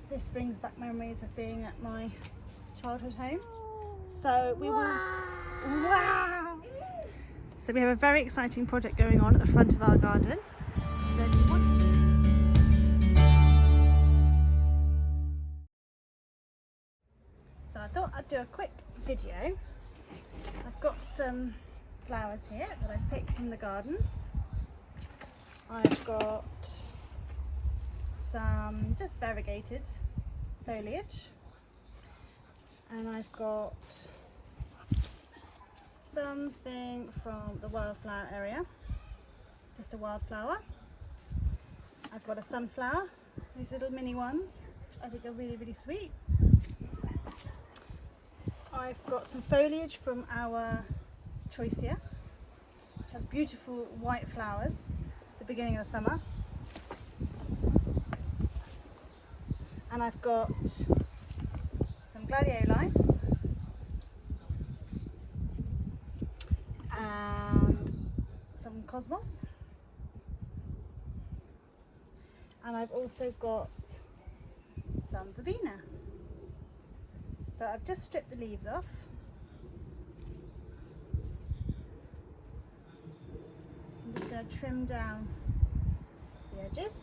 this brings back memories of being at my childhood home. So we will, wow! So we have a very exciting project going on at the front of our garden. So if you want, so I thought I'd do a quick video. I've got some flowers here that I've picked from the garden. I've got some just variegated foliage, and I've got something from the wildflower area, just a wildflower. I've got a sunflower, these little mini ones, which I think are really, really sweet. I've got some foliage from our choicea, which has beautiful white flowers at the beginning of the summer. And I've got some gladioli and some cosmos, and I've also got some verbena. So I've just stripped the leaves off. I'm just going to trim down the edges.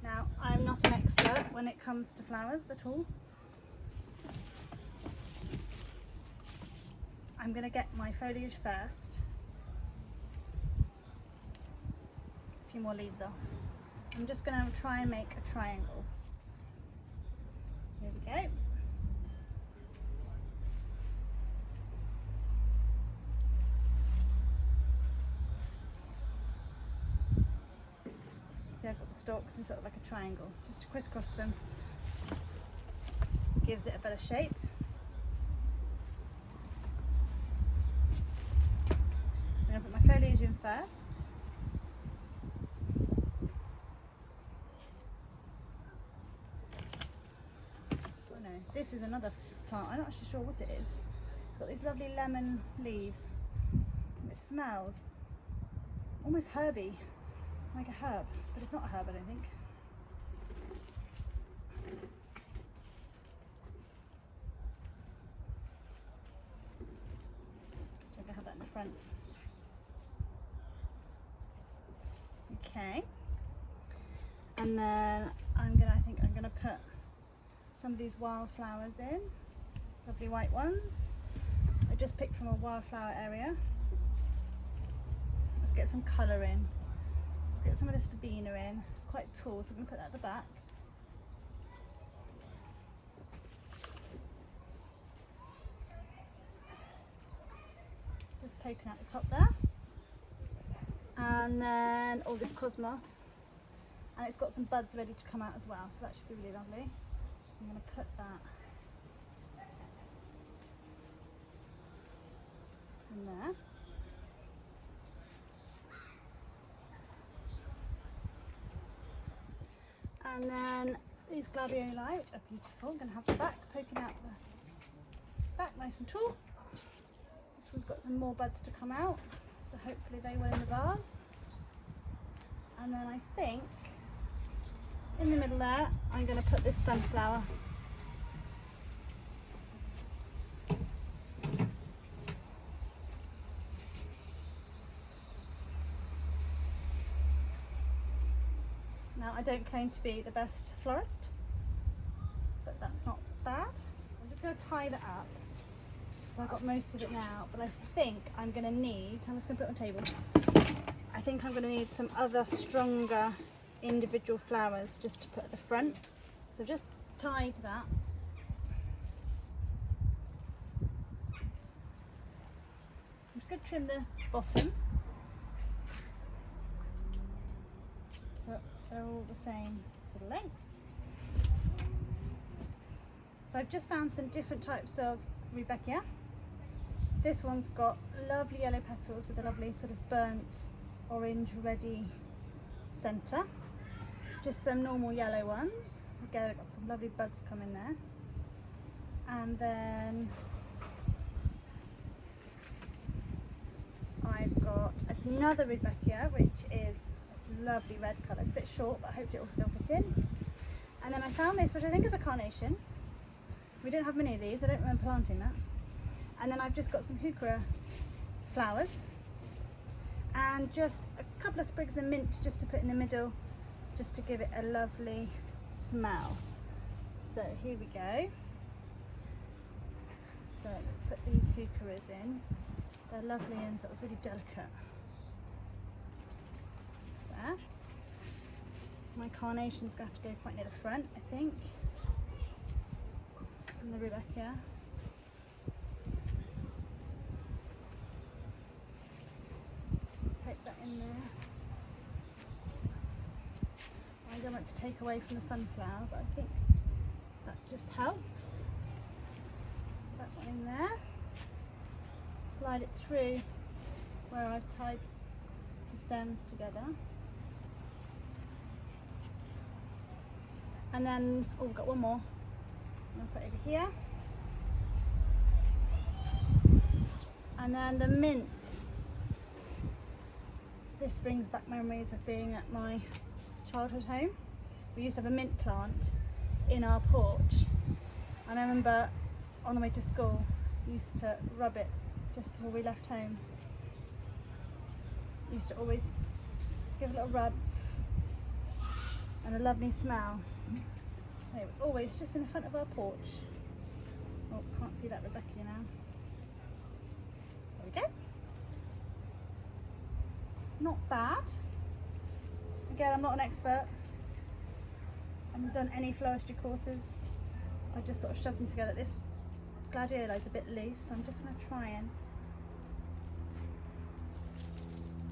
Now, I'm not an expert when it comes to flowers at all. I'm going to get my foliage first. A few more leaves off. I'm just going to try and make a triangle. Here we go. See, I've got the stalks in sort of like a triangle, just to crisscross them. Gives it a better shape. So I'm going to put my foliage in first. Oh no, this is another plant. I'm not actually sure what it is. It's got these lovely lemon leaves. And it smells almost herby, like a herb, but it's not a herb, I don't think. I can have that in the front. Okay, and then I think I'm gonna put some of these wildflowers in, lovely white ones. I just picked from a wildflower area. Let's get some colour in. Let's get some of this verbena in. It's quite tall, so I'm gonna put that at the back. Just poking out the top there. And then all this cosmos, and it's got some buds ready to come out as well, so that should be really lovely. I'm going to put that in there. And then these gladioli, which are beautiful. I'm going to have the back poking out the back nice and tall. This one's got some more buds to come out, so hopefully they will in the vase. And then I think in the middle there, I'm going to put this sunflower. Now, I don't claim to be the best florist, but that's not bad. I'm just going to tie that up. So I've got most of it now, but I think I'm going to need, I'm just going to put it on the table. I think I'm going to need some other stronger individual flowers just to put at the front. So I've just tied that. I'm just going to trim the bottom. So they're all the same sort of length. So I've just found some different types of Rudbeckia. This one's got lovely yellow petals with a lovely sort of burnt orange reddy centre. Just some normal yellow ones. Again, I've got some lovely buds coming there. And then I've got another Rudbeckia, which is this lovely red colour. It's a bit short, but I hope it will still fit in. And then I found this, which I think is a carnation. We don't have many of these, I don't remember planting that. And then I've just got some heuchera flowers and just a couple of sprigs of mint just to put in the middle, just to give it a lovely smell. So here we go. So let's put these heucheras in. They're lovely and sort of really delicate. That's there. My carnation's going to have to go quite near the front, I think. And the Rudbeckia. Take that in there. I don't want to take away from the sunflower, but I think that just helps. That one in there. Slide it through where I've tied the stems together. And then, oh, we've got one more. I'm going to put it over here. And then the mint. This brings back memories of being at my childhood home. We used to have a mint plant in our porch. And I remember on the way to school, we used to rub it just before we left home. Used to always give a little rub and a lovely smell. And it was always just in the front of our porch. Oh, can't see that Rudbeckia now. There we go. Not bad. Again, I'm not an expert. I haven't done any floristry courses. I just sort of shoved them together. This gladioli is a bit loose, so I'm just going to try and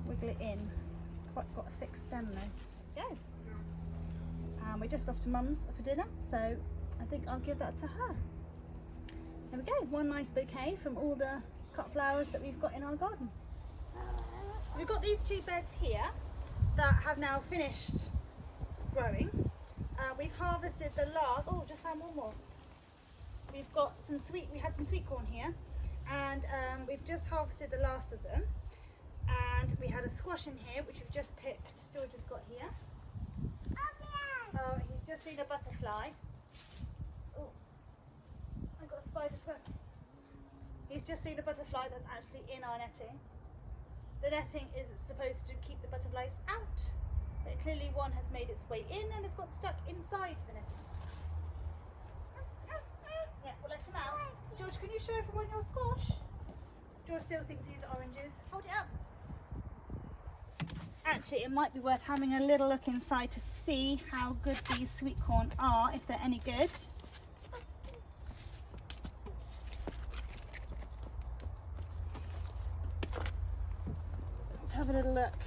wiggle it in. It's quite got a thick stem though. Go. And we're just off to Mum's for dinner, so I think I'll give that to her. There we go, one nice bouquet from all the cut flowers that we've got in our garden. So we've got these two beds here that have now finished growing. We've harvested the last, oh, just found one more. We've got some we had some sweet corn here, and we've just harvested the last of them. And we had a squash in here, which we've just picked. George has got here. Oh, he's just seen a butterfly. Oh, I got a spider's web. He's just seen a butterfly that's actually in our netting. The netting is supposed to keep the butterflies out, but clearly one has made its way in and it's got stuck inside the netting. Yeah, we'll let him out. George, can you show everyone your squash? George still thinks these are oranges. Hold it up. Actually, it might be worth having a little look inside to see how good these sweet corn are, if they're any good. Let's have a little look.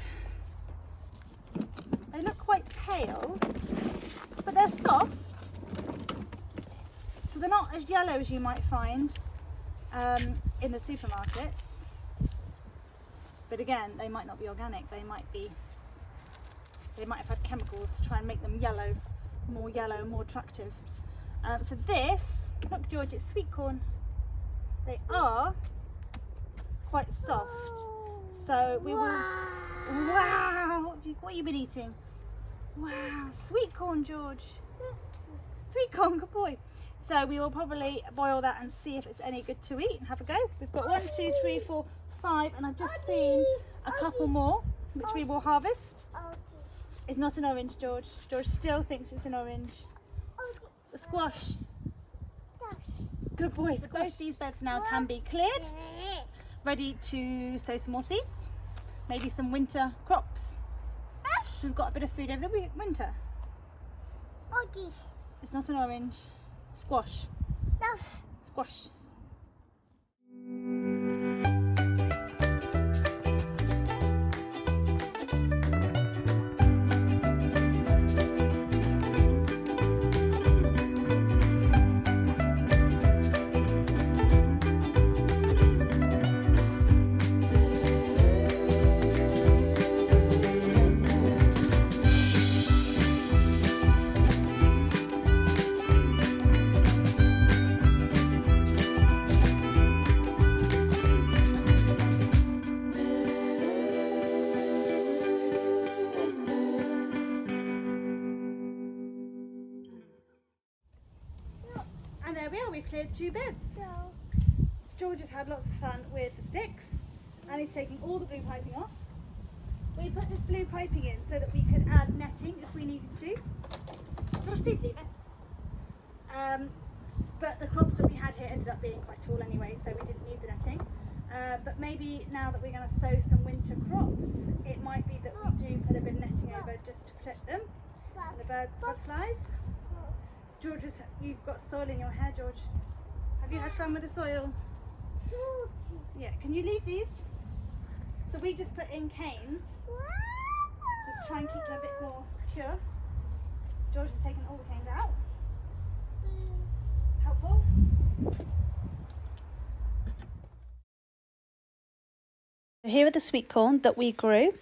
They look quite pale, but they're soft. So they're not as yellow as you might find in the supermarkets. But again, they might not be organic. They might have had chemicals to try and make them yellow, more attractive. So this, look George, it's sweet corn. They are quite soft. So we will, wow, what have you been eating? Wow, sweet corn, George. Sweet corn, good boy. So we will probably boil that and see if it's any good to eat and have a go. We've got 1, 2, 3, 4, 5, and I've just seen a couple more, which we will harvest. It's not an orange, George. George still thinks it's an orange. A squash. Good boy. So both these beds now can be cleared, ready to sow some more seeds, maybe some winter crops. So we've got a bit of food over the winter. It's not an orange. Squash. Squash. we are, we've cleared 2 beds. George has had lots of fun with the sticks and he's taking all the blue piping off. We put this blue piping in so that we could add netting if we needed to. George, please leave it. But the crops that we had here ended up being quite tall anyway, so we didn't need the netting. But maybe now that we're going to sow some winter crops, it might be that we do put a bit of netting over just to protect them and the birds, butterflies. George, you've got soil in your hair, George. Have you had fun with the soil? Yeah, can you leave these? So we just put in canes, just to try and keep them a bit more secure. George has taken all the canes out. Helpful? Here are the sweet corn that we grew,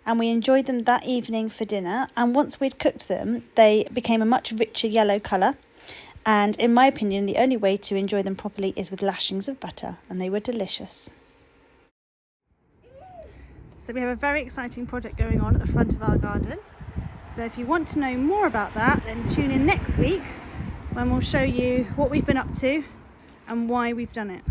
and we enjoyed them that evening for dinner, and once we'd cooked them they became a much richer yellow colour, and in my opinion the only way to enjoy them properly is with lashings of butter, and they were delicious. So we have a very exciting project going on at the front of our garden, so if you want to know more about that then tune in next week when we'll show you what we've been up to and why we've done it.